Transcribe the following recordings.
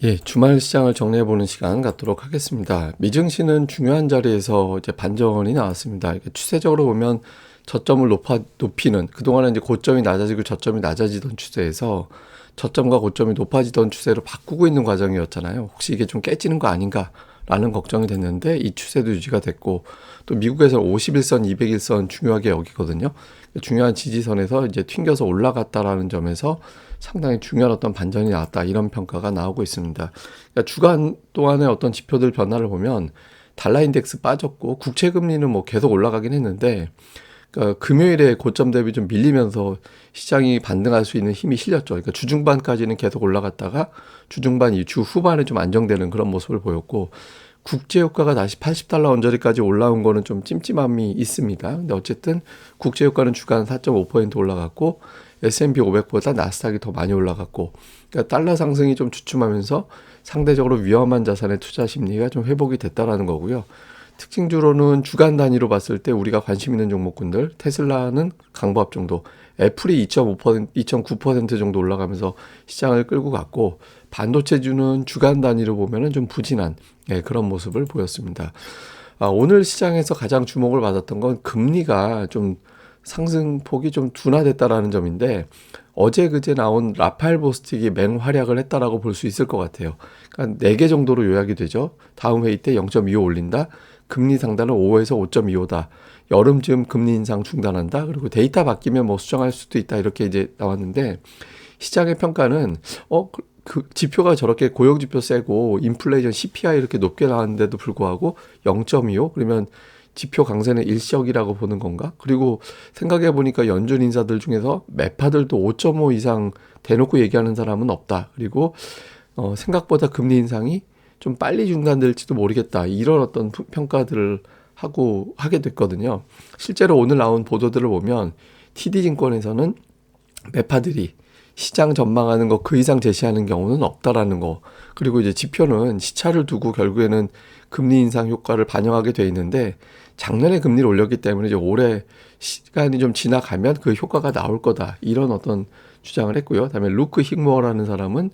예, 주말 시장을 정리해보는 시간 갖도록 하겠습니다. 미증시는 중요한 자리에서 이제 반전이 나왔습니다. 이게 추세적으로 보면 저점을 높이는, 그동안은 이제 고점이 낮아지고 저점이 낮아지던 추세에서 저점과 고점이 높아지던 추세로 바꾸고 있는 과정이었잖아요. 혹시 이게 좀 깨지는 거 아닌가라는 걱정이 됐는데 이 추세도 유지가 됐고, 또 미국에서는 51선, 200일선 중요하게 여기거든요. 중요한 지지선에서 이제 튕겨서 올라갔다라는 점에서 상당히 중요한 어떤 반전이 나왔다, 이런 평가가 나오고 있습니다. 그러니까 주간 동안의 어떤 지표들 변화를 보면 달러 인덱스 빠졌고 국채 금리는 뭐 계속 올라가긴 했는데, 그러니까 금요일에 고점 대비 좀 밀리면서 시장이 반등할 수 있는 힘이 실렸죠. 그러니까 주중반까지는 계속 올라갔다가 주중반 이 주 후반에 좀 안정되는 그런 모습을 보였고, 국제 유가가 다시 80달러 언저리까지 올라온 거는 좀 찜찜함이 있습니다. 근데 어쨌든 국제 유가는 주간 4.5% 올라갔고 S&P 500보다 나스닥이 더 많이 올라갔고, 그러니까 달러 상승이 좀 주춤하면서 상대적으로 위험한 자산의 투자 심리가 좀 회복이 됐다라는 거고요. 특징주로는 주간 단위로 봤을 때 우리가 관심 있는 종목군들, 테슬라는 강보합 정도, 애플이 2.5%, 2.9% 정도 올라가면서 시장을 끌고 갔고, 반도체주는 주간 단위로 보면은 좀 부진한 그런 모습을 보였습니다. 오늘 시장에서 가장 주목을 받았던 건 금리가 좀 상승폭이 좀 둔화됐다라는 점인데, 어제 그제 나온 라파엘 보스틱이 맹활약을 했다라고 볼 수 있을 것 같아요. 그러니까 4개 정도로 요약이 되죠. 다음 회의 때 0.25 올린다. 금리 상단은 5에서 5.25다. 여름쯤 금리 인상 중단한다. 그리고 데이터 바뀌면 뭐 수정할 수도 있다. 이렇게 이제 나왔는데, 시장의 평가는 그 지표가 저렇게 고용 지표 세고 인플레이션 CPI 이렇게 높게 나왔는데도 불구하고 0.25, 그러면 지표 강세는 일시적이라고 보는 건가? 그리고 생각해 보니까 연준 인사들 중에서 매파들도 5.5 이상 대놓고 얘기하는 사람은 없다. 그리고 생각보다 금리 인상이 좀 빨리 중단될지도 모르겠다, 이런 어떤 평가들을 하게 됐거든요. 실제로 오늘 나온 보도들을 보면 TD증권에서는 매파들이 시장 전망하는 거 그 이상 제시하는 경우는 없다라는 거. 그리고 이제 지표는 시차를 두고 결국에는 금리 인상 효과를 반영하게 돼 있는데, 작년에 금리를 올렸기 때문에 이제 올해 시간이 좀 지나가면 그 효과가 나올 거다, 이런 어떤 주장을 했고요. 그다음에 루크 힝머라는 사람은,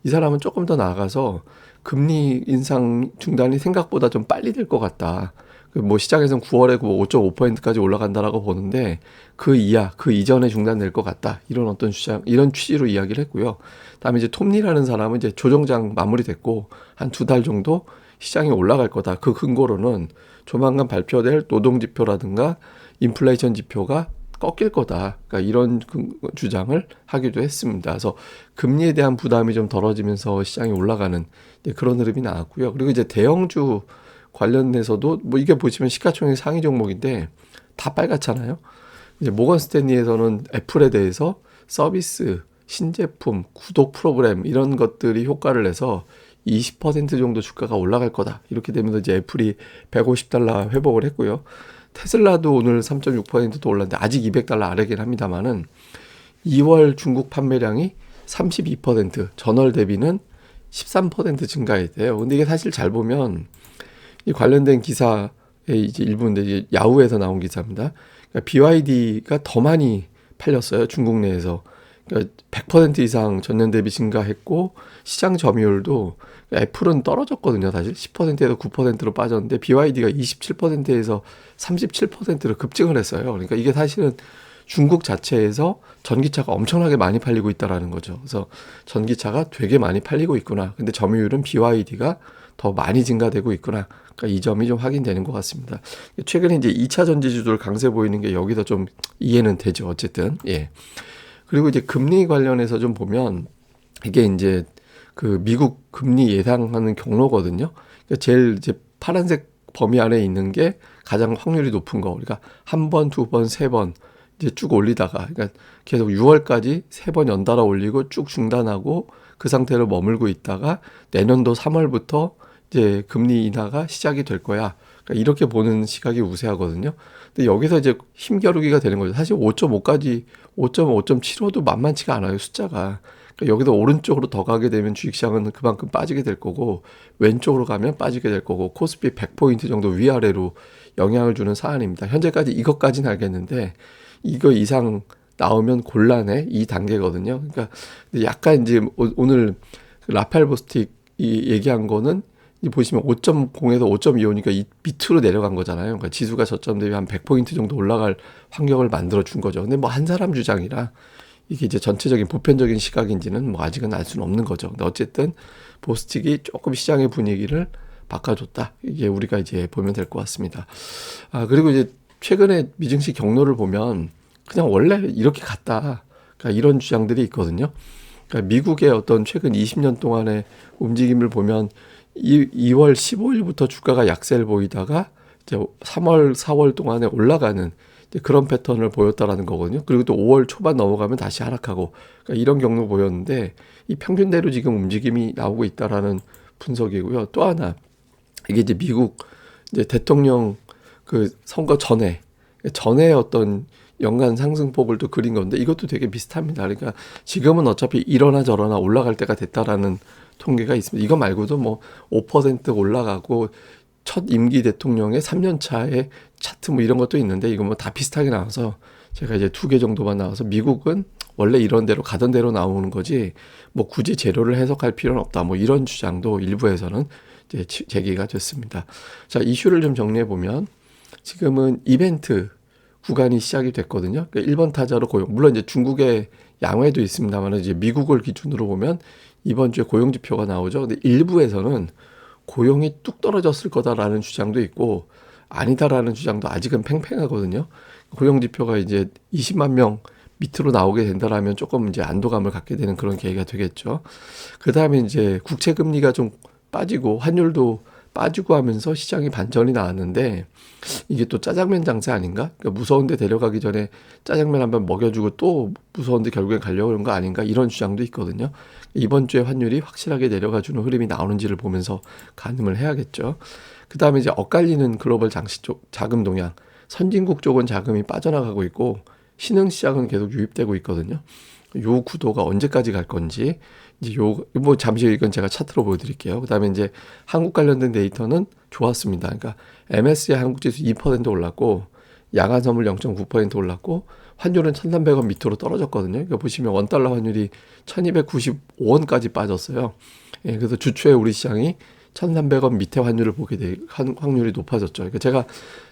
이 사람은 조금 더 나아가서 금리 인상 중단이 생각보다 좀 빨리 될 것 같다. 뭐 시장에서는 9월에 5.5%까지 올라간다라고 보는데 그 이하, 그 이전에 중단될 것 같다, 이런 어떤 주장, 이런 취지로 이야기를 했고요. 다음에 이제 톰리라는 사람은 이제 조정장 마무리됐고 한 2달 정도 시장이 올라갈 거다. 그 근거로는 조만간 발표될 노동 지표라든가 인플레이션 지표가 꺾일 거다, 그러니까 이런 주장을 하기도 했습니다. 그래서 금리에 대한 부담이 좀 덜어지면서 시장이 올라가는 그런 흐름이 나왔고요. 그리고 이제 대형주 관련해서도 뭐 이게 보시면 시가총액 상위 종목인데 다 빨갛잖아요. 이제 모건 스탠리에서는 애플에 대해서 서비스, 신제품, 구독 프로그램 이런 것들이 효과를 내서 20% 정도 주가가 올라갈 거다, 이렇게 되면서 이제 애플이 150달러 회복을 했고요. 테슬라도 오늘 3.6%도 올랐는데 아직 200달러 아래긴 합니다만은 2월 중국 판매량이 32%, 전월 대비는 13% 증가했대요. 근데 이게 사실 잘 보면 이 관련된 기사의 이제 일부인데, 이제 야후에서 나온 기사입니다. 그러니까 BYD가 더 많이 팔렸어요, 중국 내에서. 그러니까 100% 이상 전년 대비 증가했고, 시장 점유율도 애플은 떨어졌거든요. 사실 10%에서 9%로 빠졌는데 BYD가 27%에서 37%로 급증을 했어요. 그러니까 이게 사실은 중국 자체에서 전기차가 엄청나게 많이 팔리고 있다라는 거죠. 그래서 전기차가 되게 많이 팔리고 있구나. 근데 점유율은 BYD가 더 많이 증가되고 있구나. 그러니까 이 점이 좀 확인되는 것 같습니다. 최근에 이제 2차 전지주들 강세 보이는 게 여기서 좀 이해는 되죠. 어쨌든. 예. 그리고 이제 금리 관련해서 좀 보면 이게 이제 그 미국 금리 예상하는 경로거든요. 그러니까 제일 이제 파란색 범위 안에 있는 게 가장 확률이 높은 거. 그러니까 한 번, 두 번, 세 번 이제 쭉 올리다가, 그러니까 계속 6월까지 3번 연달아 올리고 쭉 중단하고 그 상태로 머물고 있다가 내년도 3월부터 이제 금리 인하가 시작이 될 거야, 그러니까 이렇게 보는 시각이 우세하거든요. 근데 여기서 이제 힘겨루기가 되는 거죠. 사실 5.5까지 5.5, 5.75도 만만치가 않아요, 숫자가. 그러니까 여기서 오른쪽으로 더 가게 되면 주식시장은 그만큼 빠지게 될 거고, 왼쪽으로 가면 빠지게 될 거고, 코스피 100포인트 정도 위아래로 영향을 주는 사안입니다. 현재까지 이것까지는 알겠는데 이거 이상 나오면 곤란해, 이 단계거든요. 그러니까 약간 이제 오늘 라팔 보스틱 이 얘기한 거는 이 보시면 5.0에서 5.25니까 이 밑으로 내려간 거잖아요. 그러니까 지수가 저점 대비 한 100포인트 정도 올라갈 환경을 만들어 준 거죠. 근데 뭐 한 사람 주장이라 이게 이제 전체적인 보편적인 시각인지는 뭐 아직은 알 수는 없는 거죠. 근데 어쨌든 보스틱이 조금 시장의 분위기를 바꿔줬다. 이게 우리가 이제 보면 될 것 같습니다. 그리고 이제 최근에 미증시 경로를 보면 그냥 원래 이렇게 갔다. 그러니까 이런 주장들이 있거든요. 그러니까 미국의 어떤 최근 20년 동안의 움직임을 보면 2월 15일부터 주가가 약세를 보이다가 이제 3월, 4월 동안에 올라가는 이제 그런 패턴을 보였다라는 거거든요. 그리고 또 5월 초반 넘어가면 다시 하락하고 그러니까 이런 경로 보였는데 이 평균대로 지금 움직임이 나오고 있다라는 분석이고요. 또 하나 이게 이제 미국 이제 대통령 그 선거 전에 어떤 연간 상승폭을 또 그린 건데 이것도 되게 비슷합니다. 그러니까 지금은 어차피 이러나 저러나 올라갈 때가 됐다라는 통계가 있습니다. 이거 말고도 뭐 5% 올라가고 첫 임기 대통령의 3년 차의 차트 뭐 이런 것도 있는데 이거 뭐 다 비슷하게 나와서 제가 이제 2개 정도만 나와서 미국은 원래 이런 대로 가던 대로 나오는 거지 뭐 굳이 재료를 해석할 필요는 없다. 뭐 이런 주장도 일부에서는 이제 제기가 됐습니다. 자, 이슈를 좀 정리해 보면 지금은 이벤트 구간이 시작이 됐거든요. 그러니까 1번 타자로 고용. 물론 이제 중국의 양회도 있습니다만 이제 미국을 기준으로 보면 이번 주에 고용 지표가 나오죠. 근데 일부에서는 고용이 뚝 떨어졌을 거다라는 주장도 있고 아니다라는 주장도 아직은 팽팽하거든요. 고용 지표가 이제 20만 명 밑으로 나오게 된다라면 조금 이제 안도감을 갖게 되는 그런 계기가 되겠죠. 그 다음에 이제 국채 금리가 좀 빠지고 환율도 빠지고 하면서 시장이 반전이 나왔는데 이게 또 짜장면 장사 아닌가? 그러니까 무서운데 데려가기 전에 짜장면 한번 먹여주고 또 무서운데 결국엔 가려고 그런 거 아닌가? 이런 주장도 있거든요. 이번 주에 환율이 확실하게 내려가주는 흐름이 나오는지를 보면서 가늠을 해야겠죠. 그 다음에 이제 엇갈리는 글로벌 장시 쪽 자금 동향. 선진국 쪽은 자금이 빠져나가고 있고 신흥시장은 계속 유입되고 있거든요. 요 구도가 언제까지 갈 건지 이제 뭐 잠시 이건 제가 차트로 보여드릴게요. 그다음에 이제 한국 관련된 데이터는 좋았습니다. 그러니까 MSCI 한국지수 2% 올랐고 야간 선물 0.9% 올랐고 환율은 1,300원 밑으로 떨어졌거든요. 그러니까 보시면 원달러 환율이 1,295원까지 빠졌어요. 예, 그래서 주초에 우리 시장이 1,300원 밑에 환율을 보게 될 확률이 높아졌죠. 그러니까 제가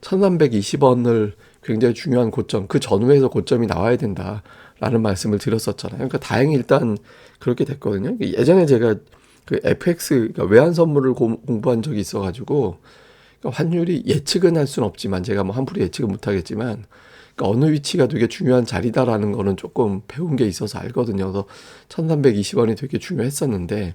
1,320원을 굉장히 중요한 고점, 그 전후에서 고점이 나와야 된다라는 말씀을 드렸었잖아요. 그러니까 다행히 일단 그렇게 됐거든요. 예전에 제가 그 FX, 그러니까 외환 선물을 공부한 적이 있어가지고 그러니까 환율이 예측은 할 수는 없지만 제가 뭐 함부로 예측은 못하겠지만 그러니까 어느 위치가 되게 중요한 자리다라는 거는 조금 배운 게 있어서 알거든요. 그래서 1,320원이 되게 중요했었는데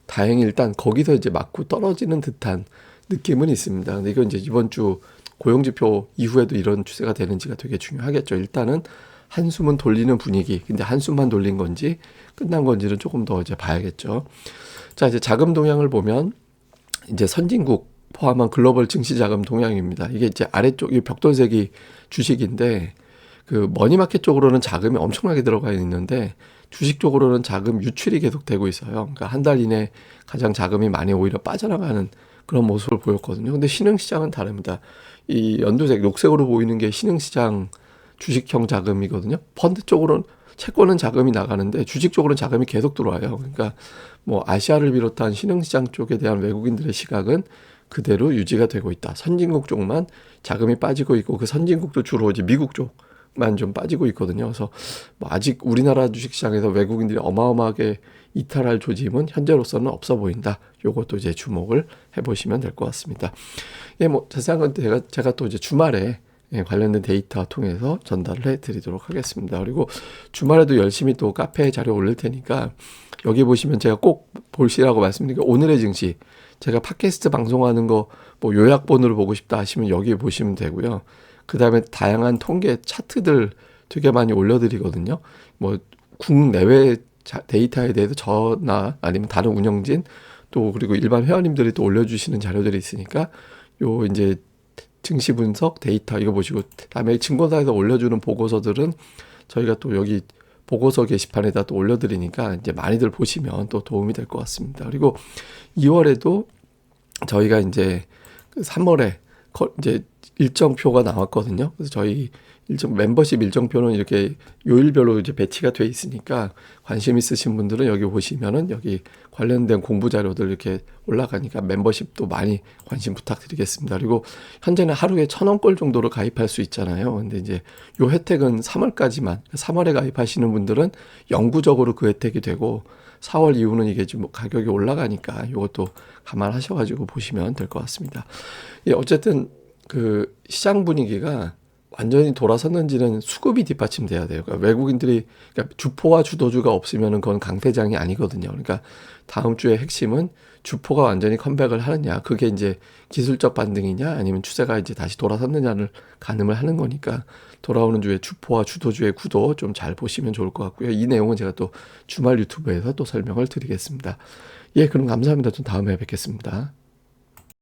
다행히 일단 거기서 이제 맞고 떨어지는 듯한 느낌은 있습니다. 근데 이건 이제 이번 주 고용지표 이후에도 이런 추세가 되는지가 되게 중요하겠죠. 일단은 한숨은 돌리는 분위기. 근데 한숨만 돌린 건지 끝난 건지는 조금 더 이제 봐야겠죠. 자, 이제 자금 동향을 보면 이제 선진국 포함한 글로벌 증시 자금 동향입니다. 이게 이제 아래쪽이 벽돌색이 주식인데 그 머니마켓 쪽으로는 자금이 엄청나게 들어가 있는데 주식 쪽으로는 자금 유출이 계속 되고 있어요. 그러니까 한 달 이내 가장 자금이 많이 오히려 빠져나가는 그런 모습을 보였거든요. 근데 신흥시장은 다릅니다. 이 연두색, 녹색으로 보이는 게 신흥시장 주식형 자금이거든요. 펀드 쪽으로는 채권은 자금이 나가는데 주식 쪽으로는 자금이 계속 들어와요. 그러니까 뭐 아시아를 비롯한 신흥시장 쪽에 대한 외국인들의 시각은 그대로 유지가 되고 있다. 선진국 쪽만 자금이 빠지고 있고 그 선진국도 주로 이제 미국 쪽만 좀 빠지고 있거든요. 그래서 뭐 아직 우리나라 주식시장에서 외국인들이 어마어마하게 이탈할 조짐은 현재로서는 없어 보인다. 요것도 이제 주목을 해보시면 될 것 같습니다. 예, 뭐 자세한 건 제가 또 이제 주말에 관련된 데이터 통해서 전달을 해드리도록 하겠습니다. 그리고 주말에도 열심히 또 카페에 자료 올릴 테니까 여기 보시면 제가 꼭 보시라고 말씀드리니까 오늘의 증시 제가 팟캐스트 방송하는 거 뭐 요약본으로 보고 싶다 하시면 여기 보시면 되고요. 그 다음에 다양한 통계 차트들 되게 많이 올려드리거든요. 뭐 국내외 데이터에 대해서 저나 아니면 다른 운영진 또 그리고 일반 회원님들이 또 올려주시는 자료들이 있으니까 요 이제 증시 분석 데이터 이거 보시고 다음에 증권사에서 올려주는 보고서들은 저희가 또 여기 보고서 게시판에다 또 올려드리니까 이제 많이들 보시면 또 도움이 될 것 같습니다. 그리고 2월에도 저희가 이제 3월에 이제 일정표가 나왔거든요. 그래서 저희 일정 멤버십 일정표는 이렇게 요일별로 이제 배치가 돼 있으니까 관심 있으신 분들은 여기 보시면은 여기 관련된 공부 자료들 이렇게 올라가니까 멤버십도 많이 관심 부탁드리겠습니다. 그리고 현재는 하루에 1,000원꼴 정도로 가입할 수 있잖아요. 근데 이제 요 혜택은 3월까지만, 3월에 가입하시는 분들은 영구적으로 그 혜택이 되고 4월 이후는 이게 좀 가격이 올라가니까 이것도 감안하셔가지고 보시면 될 것 같습니다. 예, 어쨌든 그 시장 분위기가 완전히 돌아섰는지는 수급이 뒷받침돼야 돼요. 그러니까 외국인들이, 그러니까 주포와 주도주가 없으면은 그건 강세장이 아니거든요. 그러니까 다음 주의 핵심은 주포가 완전히 컴백을 하느냐, 그게 이제 기술적 반등이냐, 아니면 추세가 이제 다시 돌아섰느냐를 가늠을 하는 거니까 돌아오는 주에 주포와 주도주의 구도 좀 잘 보시면 좋을 것 같고요. 이 내용은 제가 또 주말 유튜브에서 또 설명을 드리겠습니다. 예, 그럼 감사합니다. 좀 다음에 뵙겠습니다.